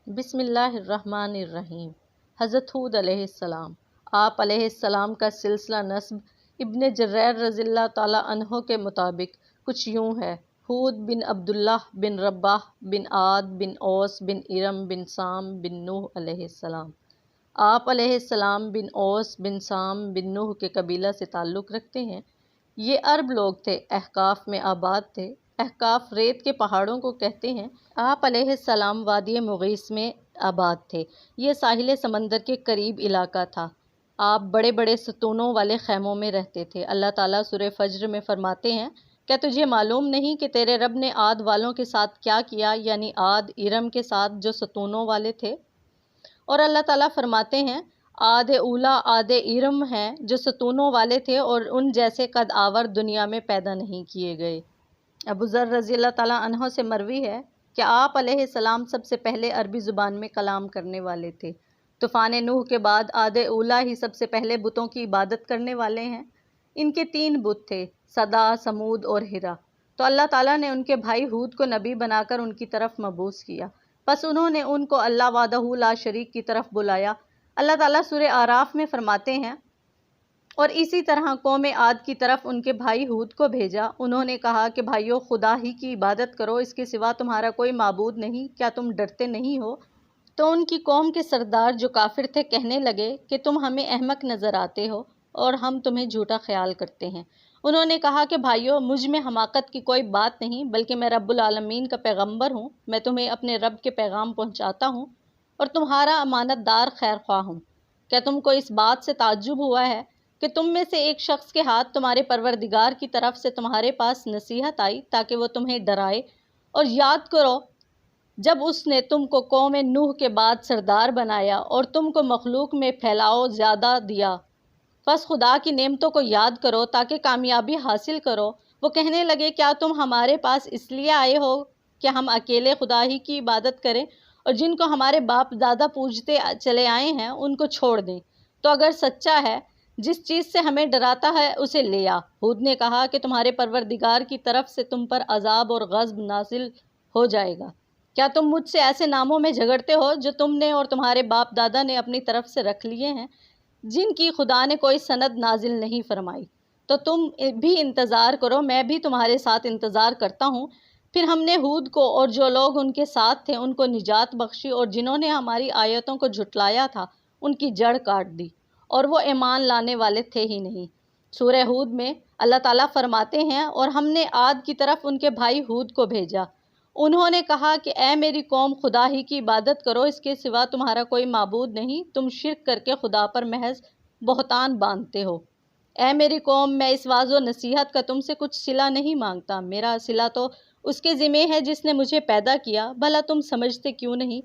بسم اللہ الرحمن الرحیم۔ حضرت ہود علیہ السلام، آپ علیہ السلام کا سلسلہ نسب ابن جریر رضی اللہ تعالیٰ عنہ کے مطابق کچھ یوں ہے: ہود بن عبداللہ بن رباح بن عاد بن اوس بن ارم بن سام بن نوح علیہ السلام۔ آپ علیہ السلام بن اوس بن سام بن نوح کے قبیلہ سے تعلق رکھتے ہیں۔ یہ عرب لوگ تھے، احقاف میں آباد تھے۔ احقاف ریت کے پہاڑوں کو کہتے ہیں۔ آپ علیہ السلام وادی مغیث میں آباد تھے۔ یہ ساحل سمندر کے قریب علاقہ تھا۔ آپ بڑے بڑے ستونوں والے خیموں میں رہتے تھے۔ اللہ تعالیٰ سورہ فجر میں فرماتے ہیں: کیا تجھے معلوم نہیں کہ تیرے رب نے عاد والوں کے ساتھ کیا کیا، یعنی عاد ارم کے ساتھ جو ستونوں والے تھے؟ اور اللہ تعالیٰ فرماتے ہیں: عاد اولا عاد ارم ہیں جو ستونوں والے تھے اور ان جیسے قد آور دنیا میں پیدا نہیں کیے گئے۔ ابو ذر رضی اللہ تعالیٰ عنہ سے مروی ہے کہ آپ علیہ السلام سب سے پہلے عربی زبان میں کلام کرنے والے تھے۔ طوفان نوح کے بعد عاد اولا ہی سب سے پہلے بتوں کی عبادت کرنے والے ہیں۔ ان کے 3 بت تھے: صدا، سمود اور ہرا۔ تو اللہ تعالیٰ نے ان کے بھائی ہود کو نبی بنا کر ان کی طرف مبعوث کیا، پس انہوں نے ان کو اللہ وحدہ لا شریک کی طرف بلایا۔ اللہ تعالیٰ سورہ اعراف میں فرماتے ہیں: اور اسی طرح قوم عاد کی طرف ان کے بھائی ہود کو بھیجا۔ انہوں نے کہا کہ بھائیو، خدا ہی کی عبادت کرو، اس کے سوا تمہارا کوئی معبود نہیں، کیا تم ڈرتے نہیں ہو؟ تو ان کی قوم کے سردار جو کافر تھے کہنے لگے کہ تم ہمیں احمق نظر آتے ہو اور ہم تمہیں جھوٹا خیال کرتے ہیں۔ انہوں نے کہا کہ بھائیو، مجھ میں حماقت کی کوئی بات نہیں، بلکہ میں رب العالمین کا پیغمبر ہوں۔ میں تمہیں اپنے رب کے پیغام پہنچاتا ہوں اور تمہارا امانت دار خیر خواہ ہوں۔ کیا تم کو اس بات سے تعجب ہوا ہے کہ تم میں سے ایک شخص کے ہاتھ تمہارے پروردگار کی طرف سے تمہارے پاس نصیحت آئی تاکہ وہ تمہیں ڈرائے؟ اور یاد کرو جب اس نے تم کو قوم نوح کے بعد سردار بنایا اور تم کو مخلوق میں پھیلاؤ زیادہ دیا، پس خدا کی نعمتوں کو یاد کرو تاکہ کامیابی حاصل کرو۔ وہ کہنے لگے: کیا تم ہمارے پاس اس لیے آئے ہو کہ ہم اکیلے خدا ہی کی عبادت کریں اور جن کو ہمارے باپ دادا پوجتے چلے آئے ہیں ان کو چھوڑ دیں؟ تو اگر سچا ہے، جس چیز سے ہمیں ڈراتا ہے اسے لے آ۔ ہود نے کہا کہ تمہارے پروردگار کی طرف سے تم پر عذاب اور غضب نازل ہو جائے گا۔ کیا تم مجھ سے ایسے ناموں میں جھگڑتے ہو جو تم نے اور تمہارے باپ دادا نے اپنی طرف سے رکھ لیے ہیں، جن کی خدا نے کوئی سند نازل نہیں فرمائی؟ تو تم بھی انتظار کرو، میں بھی تمہارے ساتھ انتظار کرتا ہوں۔ پھر ہم نے ہود کو اور جو لوگ ان کے ساتھ تھے ان کو نجات بخشی، اور جنہوں نے ہماری آیتوں کو جھٹلایا تھا ان کی جڑ کاٹ دی، اور وہ ایمان لانے والے تھے ہی نہیں۔ سورہ ہود میں اللہ تعالیٰ فرماتے ہیں: اور ہم نے عاد کی طرف ان کے بھائی ہود کو بھیجا۔ انہوں نے کہا کہ اے میری قوم، خدا ہی کی عبادت کرو، اس کے سوا تمہارا کوئی معبود نہیں، تم شرک کر کے خدا پر محض بہتان باندھتے ہو۔ اے میری قوم، میں اس وعظ و نصیحت کا تم سے کچھ صلہ نہیں مانگتا، میرا صلہ تو اس کے ذمہ ہے جس نے مجھے پیدا کیا، بھلا تم سمجھتے کیوں نہیں؟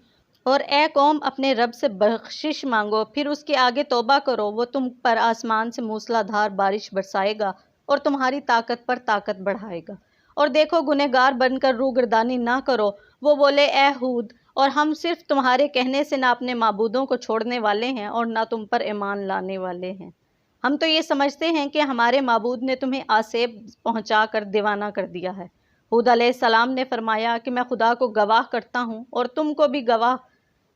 اور اے قوم، اپنے رب سے بخشش مانگو، پھر اس کے آگے توبہ کرو، وہ تم پر آسمان سے موسلا دھار بارش برسائے گا اور تمہاری طاقت پر طاقت بڑھائے گا۔ اور دیکھو، گنہگار بن کر روگردانی نہ کرو۔ وہ بولے: اے ہود، اور ہم صرف تمہارے کہنے سے نہ اپنے معبودوں کو چھوڑنے والے ہیں اور نہ تم پر ایمان لانے والے ہیں۔ ہم تو یہ سمجھتے ہیں کہ ہمارے معبود نے تمہیں آسیب پہنچا کر دیوانہ کر دیا ہے۔ ہود علیہ السلام نے فرمایا کہ میں خدا کو گواہ کرتا ہوں اور تم کو بھی گواہ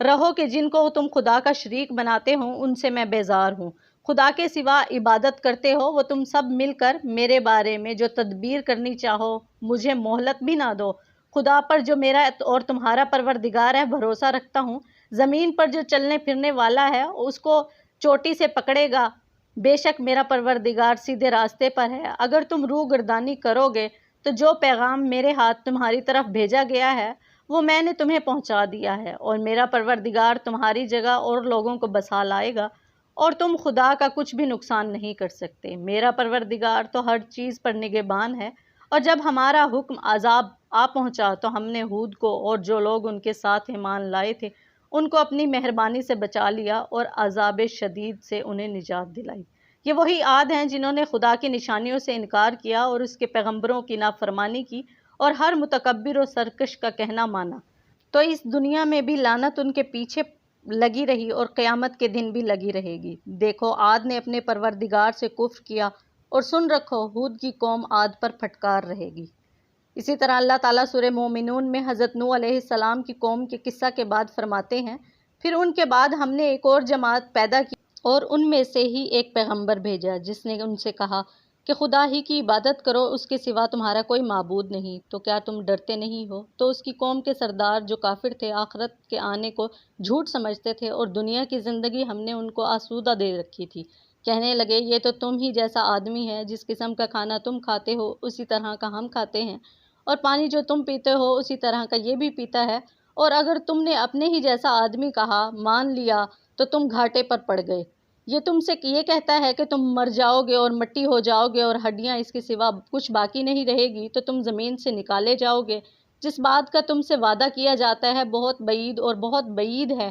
رہو کہ جن کو تم خدا کا شریک بناتے ہو ان سے میں بیزار ہوں۔ خدا کے سوا عبادت کرتے ہو وہ تم سب مل کر میرے بارے میں جو تدبیر کرنی چاہو، مجھے مہلت بھی نہ دو۔ خدا پر جو میرا اور تمہارا پروردگار ہے بھروسہ رکھتا ہوں۔ زمین پر جو چلنے پھرنے والا ہے اس کو چوٹی سے پکڑے گا۔ بے شک میرا پروردگار سیدھے راستے پر ہے۔ اگر تم روح گردانی کرو گے تو جو پیغام میرے ہاتھ تمہاری طرف بھیجا گیا ہے وہ میں نے تمہیں پہنچا دیا ہے، اور میرا پروردگار تمہاری جگہ اور لوگوں کو بسا لائے گا، اور تم خدا کا کچھ بھی نقصان نہیں کر سکتے۔ میرا پروردگار تو ہر چیز پر نگہبان ہے۔ اور جب ہمارا حکم عذاب آ پہنچا تو ہم نے ہود کو اور جو لوگ ان کے ساتھ ایمان لائے تھے ان کو اپنی مہربانی سے بچا لیا اور عذاب شدید سے انہیں نجات دلائی۔ یہ وہی عاد ہیں جنہوں نے خدا کی نشانیوں سے انکار کیا اور اس کے پیغمبروں کی نافرمانی کی اور ہر متکبر و سرکش کا کہنا مانا۔ تو اس دنیا میں بھی لعنت ان کے پیچھے لگی رہی اور قیامت کے دن بھی لگی رہے گی۔ دیکھو، عاد نے اپنے پروردگار سے کفر کیا، اور سن رکھو، ہود کی قوم عاد پر پھٹکار رہے گی۔ اسی طرح اللہ تعالیٰ سورہ مومنون میں حضرت نوح علیہ السلام کی قوم کے قصہ کے بعد فرماتے ہیں، پھر ان کے بعد ہم نے ایک اور جماعت پیدا کی اور ان میں سے ہی ایک پیغمبر بھیجا جس نے ان سے کہا کہ خدا ہی کی عبادت کرو، اس کے سوا تمہارا کوئی معبود نہیں، تو کیا تم ڈرتے نہیں ہو؟ تو اس کی قوم کے سردار جو کافر تھے، آخرت کے آنے کو جھوٹ سمجھتے تھے اور دنیا کی زندگی ہم نے ان کو آسودہ دے رکھی تھی، کہنے لگے یہ تو تم ہی جیسا آدمی ہے، جس قسم کا کھانا تم کھاتے ہو اسی طرح کا ہم کھاتے ہیں، اور پانی جو تم پیتے ہو اسی طرح کا یہ بھی پیتا ہے، اور اگر تم نے اپنے ہی جیسا آدمی کہا مان لیا تو تم گھاٹے پر پڑ گئے۔ یہ تم سے یہ کہتا ہے کہ تم مر جاؤ گے اور مٹی ہو جاؤ گے اور ہڈیاں اس کے سوا کچھ باقی نہیں رہے گی، تو تم زمین سے نکالے جاؤ گے۔ جس بات کا تم سے وعدہ کیا جاتا ہے بہت بعید اور بہت بعید ہے۔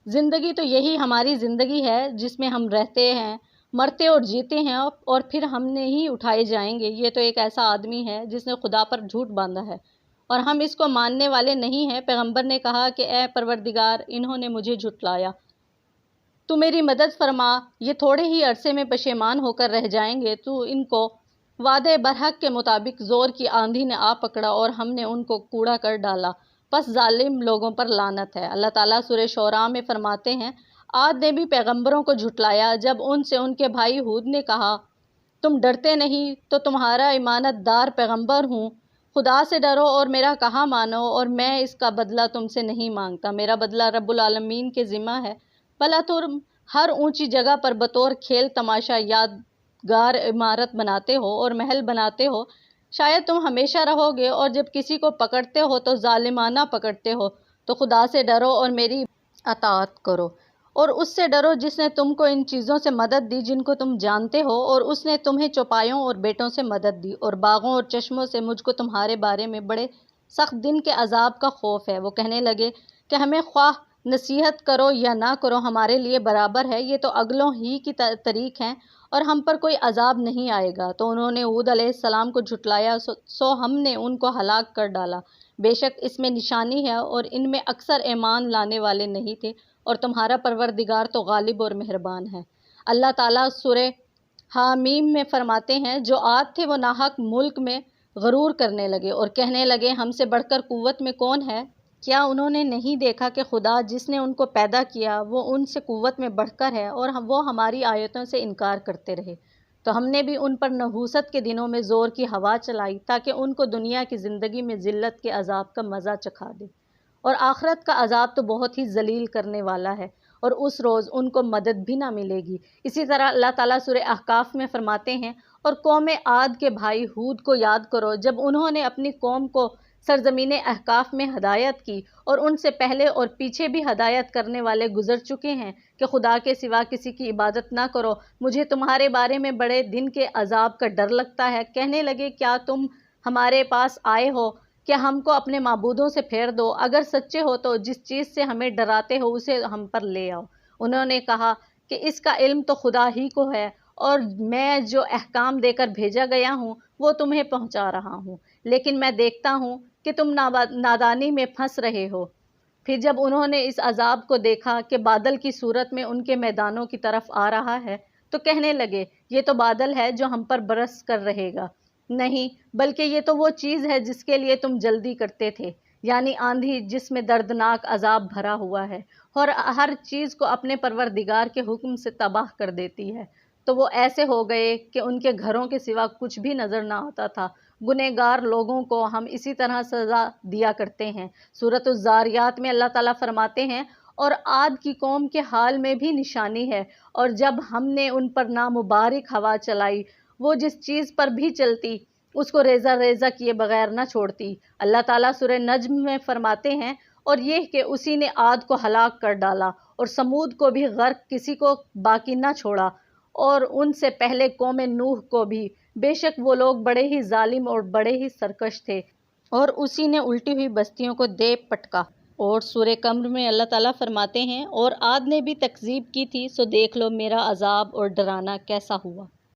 زندگی تو یہی ہماری زندگی ہے جس میں ہم رہتے ہیں، مرتے اور جیتے ہیں، اور پھر ہم نے ہی اٹھائے جائیں گے۔ یہ تو ایک ایسا آدمی ہے جس نے خدا پر جھوٹ باندھا ہے اور ہم اس کو ماننے والے نہیں ہیں۔ پیغمبر نے کہا کہ اے پروردگار، انہوں نے مجھے جھٹلایا، تو میری مدد فرما، یہ تھوڑے ہی عرصے میں پشیمان ہو کر رہ جائیں گے۔ تو ان کو وعدے برحق کے مطابق زور کی آندھی نے آ پکڑا اور ہم نے ان کو کوڑا کر ڈالا، پس ظالم لوگوں پر لعنت ہے۔ اللہ تعالیٰ سورہ شعراء میں فرماتے ہیں، عاد نے بھی پیغمبروں کو جھٹلایا جب ان سے ان کے بھائی ہود نے کہا تم ڈرتے نہیں تو تمہارا امانت دار پیغمبر ہوں، خدا سے ڈرو اور میرا کہا مانو، اور میں اس کا بدلہ تم سے نہیں مانگتا، میرا بدلہ رب العالمین کے ذمہ ہے۔ بھلا تم ہر اونچی جگہ پر بطور کھیل تماشا یادگار عمارت بناتے ہو اور محل بناتے ہو، شاید تم ہمیشہ رہو گے، اور جب کسی کو پکڑتے ہو تو ظالمانہ پکڑتے ہو، تو خدا سے ڈرو اور میری اطاعت کرو، اور اس سے ڈرو جس نے تم کو ان چیزوں سے مدد دی جن کو تم جانتے ہو، اور اس نے تمہیں چوپایوں اور بیٹوں سے مدد دی اور باغوں اور چشموں سے۔ مجھ کو تمہارے بارے میں بڑے سخت دن کے عذاب کا خوف ہے۔ وہ کہنے لگے کہ ہمیں خواہ نصیحت کرو یا نہ کرو ہمارے لیے برابر ہے، یہ تو اگلوں ہی کی طریق ہیں اور ہم پر کوئی عذاب نہیں آئے گا۔ تو انہوں نے ہود علیہ السلام کو جھٹلایا، سو ہم نے ان کو ہلاک کر ڈالا۔ بے شک اس میں نشانی ہے اور ان میں اکثر ایمان لانے والے نہیں تھے، اور تمہارا پروردگار تو غالب اور مہربان ہے۔ اللہ تعالیٰ سورہ حامیم میں فرماتے ہیں، جو عاد تھے وہ ناحق ملک میں غرور کرنے لگے اور کہنے لگے ہم سے بڑھ کر قوت میں کون ہے؟ کیا انہوں نے نہیں دیکھا کہ خدا جس نے ان کو پیدا کیا وہ ان سے قوت میں بڑھ کر ہے، اور وہ ہماری آیتوں سے انکار کرتے رہے؟ تو ہم نے بھی ان پر نحوست کے دنوں میں زور کی ہوا چلائی تاکہ ان کو دنیا کی زندگی میں ذلت کے عذاب کا مزہ چکھا دے، اور آخرت کا عذاب تو بہت ہی ذلیل کرنے والا ہے، اور اس روز ان کو مدد بھی نہ ملے گی۔ اسی طرح اللہ تعالیٰ سورہ احقاف میں فرماتے ہیں، اور قوم عاد کے بھائی ہود کو یاد کرو جب انہوں نے اپنی قوم کو سرزمین احقاف میں ہدایت کی، اور ان سے پہلے اور پیچھے بھی ہدایت کرنے والے گزر چکے ہیں کہ خدا کے سوا کسی کی عبادت نہ کرو، مجھے تمہارے بارے میں بڑے دن کے عذاب کا ڈر لگتا ہے۔ کہنے لگے کیا تم ہمارے پاس آئے ہو کہ ہم کو اپنے معبودوں سے پھیر دو؟ اگر سچے ہو تو جس چیز سے ہمیں ڈراتے ہو اسے ہم پر لے آؤ۔ انہوں نے کہا کہ اس کا علم تو خدا ہی کو ہے، اور میں جو احکام دے کر بھیجا گیا ہوں وہ تمہیں پہنچا رہا ہوں، لیکن میں دیکھتا ہوں کہ تم نادانی میں پھنس رہے ہو۔ پھر جب انہوں نے اس عذاب کو دیکھا کہ بادل کی صورت میں ان کے میدانوں کی طرف آ رہا ہے، تو کہنے لگے یہ تو بادل ہے جو ہم پر برس کر رہے گا۔ نہیں، بلکہ یہ تو وہ چیز ہے جس کے لیے تم جلدی کرتے تھے، یعنی آندھی جس میں دردناک عذاب بھرا ہوا ہے اور ہر چیز کو اپنے پروردگار کے حکم سے تباہ کر دیتی ہے۔ تو وہ ایسے ہو گئے کہ ان کے گھروں کے سوا کچھ بھی نظر نہ آتا تھا۔ گنہگار لوگوں کو ہم اسی طرح سزا دیا کرتے ہیں۔ سورۃ الذاریات میں اللہ تعالیٰ فرماتے ہیں، اور عاد کی قوم کے حال میں بھی نشانی ہے، اور جب ہم نے ان پر نامبارک ہوا چلائی، وہ جس چیز پر بھی چلتی اس کو ریزہ ریزہ کیے بغیر نہ چھوڑتی۔ اللہ تعالیٰ سورہ نجم میں فرماتے ہیں، اور یہ کہ اسی نے عاد کو ہلاک کر ڈالا اور سمود کو بھی غرق، کسی کو باقی نہ چھوڑا، اور ان سے پہلے قوم نوح کو بھی، بے شک وہ لوگ بڑے ہی ظالم اور بڑے ہی سرکش تھے، اور اسی نے الٹی ہوئی بستیوں کو دے پٹکا۔ اور سورہ قمر میں اللہ تعالیٰ فرماتے ہیں، اور عاد نے بھی تکذیب کی تھی، سو دیکھ لو میرا عذاب اور ڈرانا کیسا ہوا۔